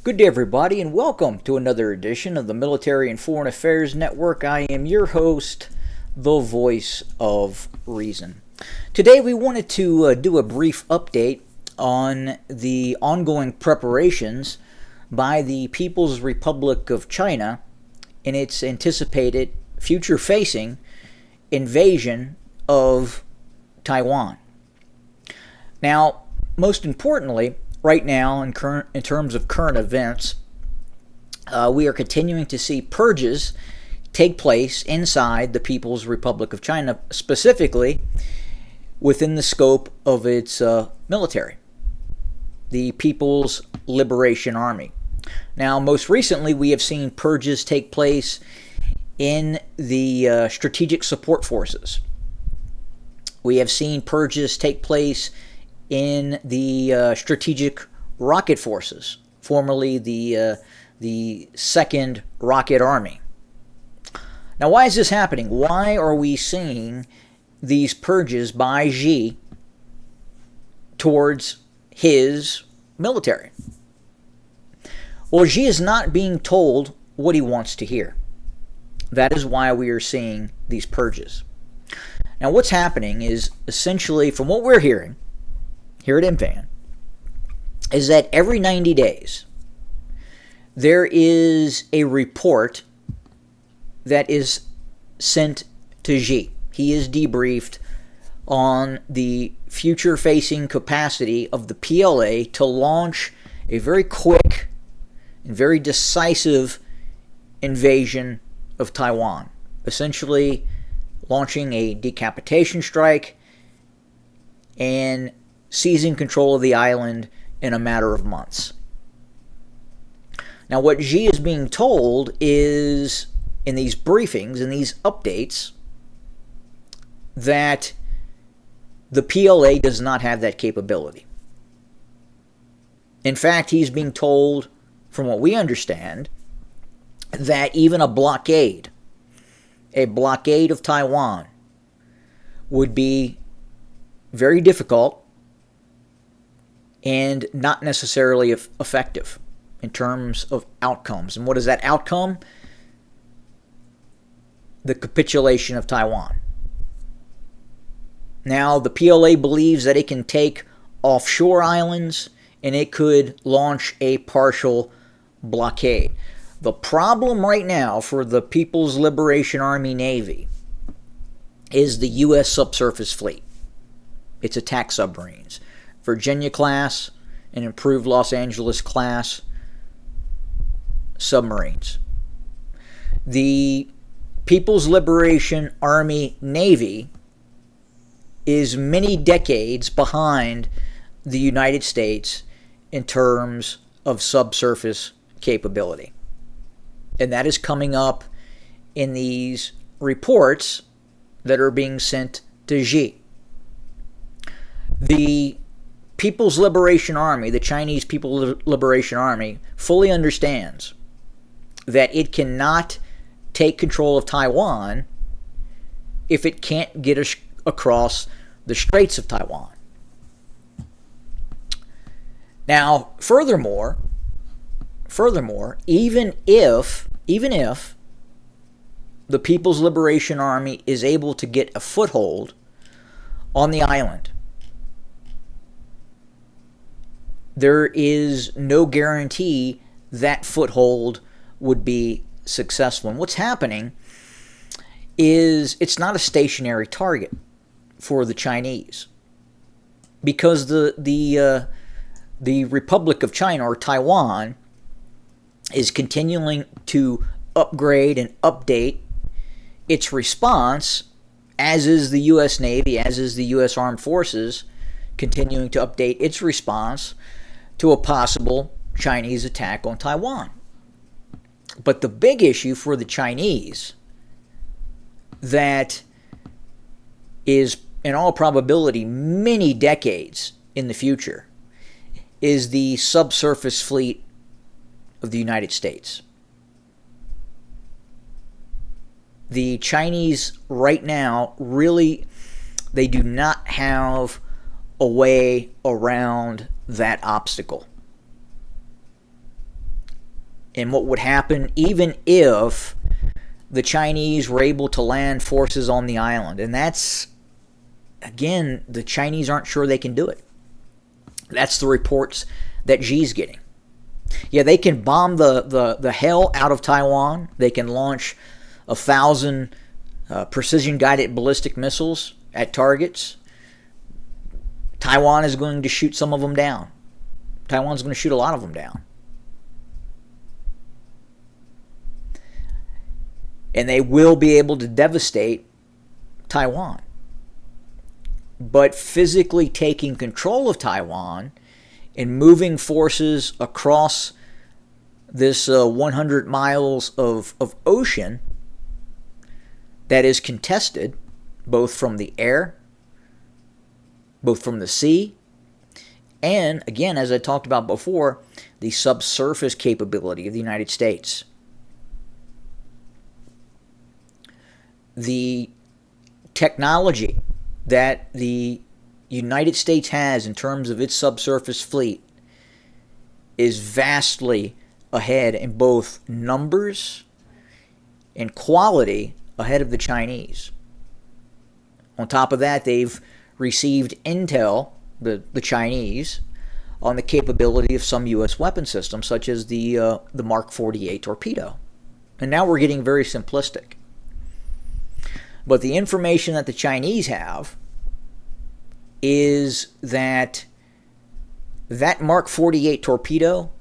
Good day, everybody, and welcome to another edition of the Military and Foreign Affairs Network. I am your host, the Voice of Reason. Today, we wanted to do a brief update on the ongoing preparations by the People's Republic of China in its anticipated future-facing invasion of Taiwan. Now, most importantly, right now, in terms of current events, we are continuing to see purges take place inside the People's Republic of China, specifically within the scope of its military, the People's Liberation Army. Now, most recently, we have seen purges take place in the strategic support forces. We have seen purges take place in the strategic rocket forces, formerly the 2nd Rocket Army. Now, why is this happening? Why are we seeing these purges by Xi towards his military? Well, Xi is not being told what he wants to hear. That is why we are seeing these purges. Now, what's happening is essentially, from what we're hearing here at MFAN, is that every 90 days there is a report that is sent to Xi. He is debriefed on the future-facing capacity of the PLA to launch a very quick and very decisive invasion of Taiwan, essentially launching a decapitation strike and seizing control of the island in a matter of months. Now, what Xi is being told is, in these briefings, in these updates, that the PLA does not have that capability. In fact, he's being told, from what we understand, that even a blockade of Taiwan would be very difficult and not necessarily effective in terms of outcomes. And what is that outcome? The capitulation of Taiwan. Now, the PLA believes that it can take offshore islands and it could launch a partial blockade. The problem right now for the People's Liberation Army Navy is the U.S. subsurface fleet, its attack submarines. Virginia class and improved Los Angeles class submarines. The People's Liberation Army Navy is many decades behind the United States in terms of subsurface capability. And that is coming up in these reports that are being sent to Xi. The People's Liberation Army, the Chinese People's Liberation Army, fully understands that it cannot take control of Taiwan if it can't get across the Straits of Taiwan. Now, furthermore, even if the People's Liberation Army is able to get a foothold on the island, there is no guarantee that foothold would be successful. And what's happening is it's not a stationary target for the Chinese, because the Republic of China, or Taiwan, is continuing to upgrade and update its response, as is the U.S. Navy, as is the U.S. Armed Forces, continuing to update its response to a possible Chinese attack on Taiwan. But the big issue for the Chinese, that is in all probability many decades in the future, is the subsurface fleet of the United States. The Chinese right now really, they do not have a way around that obstacle. and what would happen even if the Chinese were able to land forces on the island. And that's, again, the Chinese aren't sure they can do it. That's the reports that Xi's getting. Yeah, they can bomb the hell out of Taiwan. They can launch 1,000 precision-guided ballistic missiles at targets. Taiwan is going to shoot some of them down. Taiwan's going to shoot a lot of them down. And they will be able to devastate Taiwan. But physically taking control of Taiwan and moving forces across this 100 miles of ocean that is contested, both from the air, both from the sea, and, again, as I talked about before, the subsurface capability of the United States. The technology that the United States has in terms of its subsurface fleet is vastly ahead in both numbers and quality ahead of the Chinese. On top of that, they've received intel, the Chinese, on the capability of some U.S. weapon systems, such as the Mark 48 torpedo. And now we're getting very simplistic. But the information that the Chinese have is that Mark 48 torpedo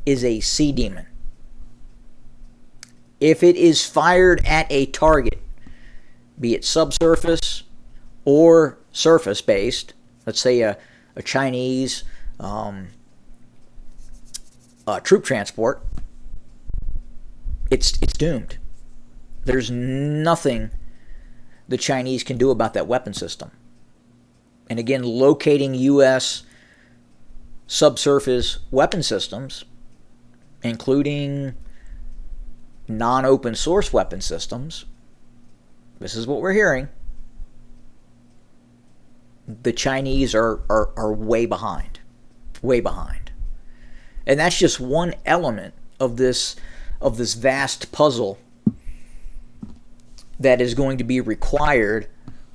is a sea demon. If it is fired at a target, be it subsurface or surface-based, let's say a Chinese troop transport, it's doomed. There's nothing the Chinese can do about that weapon system. And again, locating U.S. subsurface weapon systems, including non-open source weapon systems, this is what we're hearing. The Chinese are way behind. Way behind. And that's just one element of this vast puzzle that is going to be required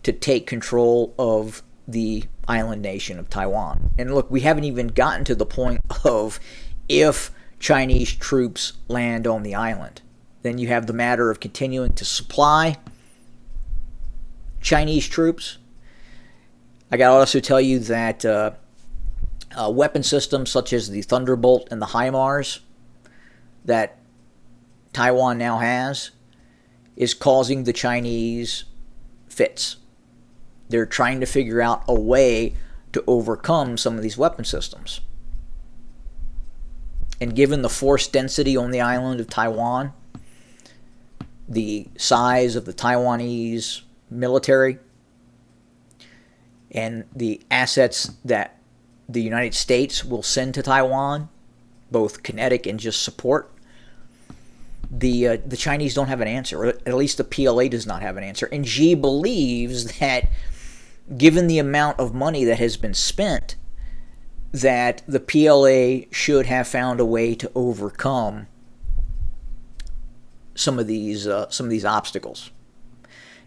to take control of the island nation of Taiwan. And look, we haven't even gotten to the point of if Chinese troops land on the island. Then you have the matter of continuing to supply Chinese troops. I got to also tell you that weapon systems such as the Thunderbolt and the HIMARS that Taiwan now has is causing the Chinese fits. They're trying to figure out a way to overcome some of these weapon systems. And given the force density on the island of Taiwan, the size of the Taiwanese military, and the assets that the United States will send to Taiwan, both kinetic and just support, the Chinese don't have an answer, or at least the PLA does not have an answer. And Xi believes that given the amount of money that has been spent, that the PLA should have found a way to overcome some of these obstacles.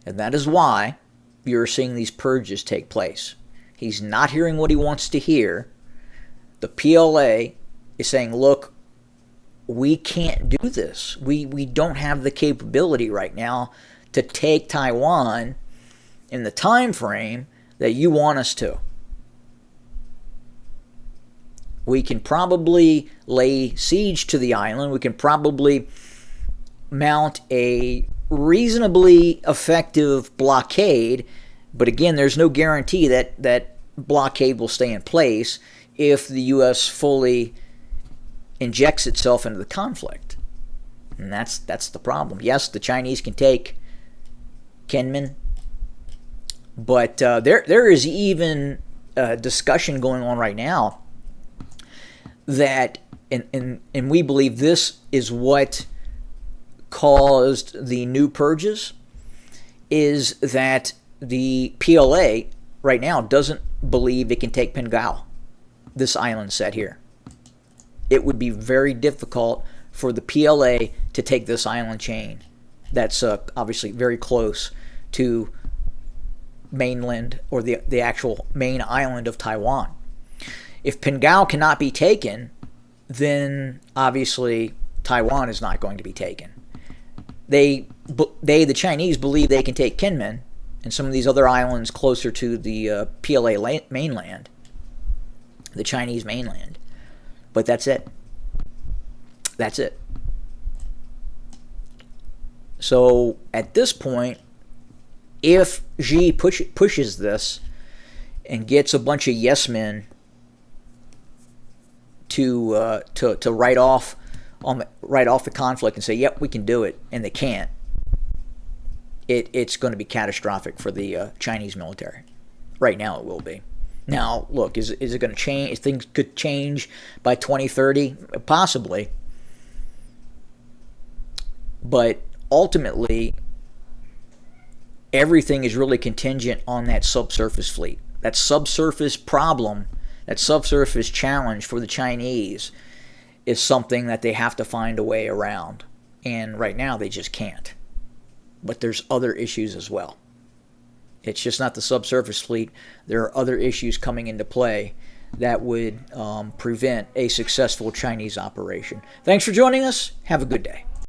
And that is why you're seeing these purges take place. He's not hearing what he wants to hear. The PLA is saying, look, we can't do this. We don't have the capability right now to take Taiwan in the time frame that you want us to. We can probably lay siege to the island. We can probably mount a reasonably effective blockade, but again, there's no guarantee that blockade will stay in place if the U.S. fully injects itself into the conflict. And that's the problem. Yes, the Chinese can take Kinmen, but there is even a discussion going on right now that, and we believe this is what caused the new purges, is that the PLA right now doesn't believe it can take Pengao, this island set here. it would be very difficult for the PLA to take this island chain that's obviously very close to mainland, or the actual main island of Taiwan. If Pingao cannot be taken, then obviously Taiwan is not going to be taken. The Chinese, believe they can take Kinmen and some of these other islands closer to the PLA mainland, the Chinese mainland. But that's it. That's it. So at this point, if Xi pushes this and gets a bunch of yes men to write off the conflict and say, yep, we can do it, and they can't, it's going to be catastrophic for the Chinese military. Right now it will be. Now, look, is it going to change? Things could change by 2030? Possibly. But ultimately, everything is really contingent on that subsurface fleet. That subsurface problem, that subsurface challenge for the Chinese is something that they have to find a way around. And right now they just can't. But there's other issues as well. It's just not the subsurface fleet. There are other issues coming into play that would prevent a successful Chinese operation. Thanks for joining us. Have a good day.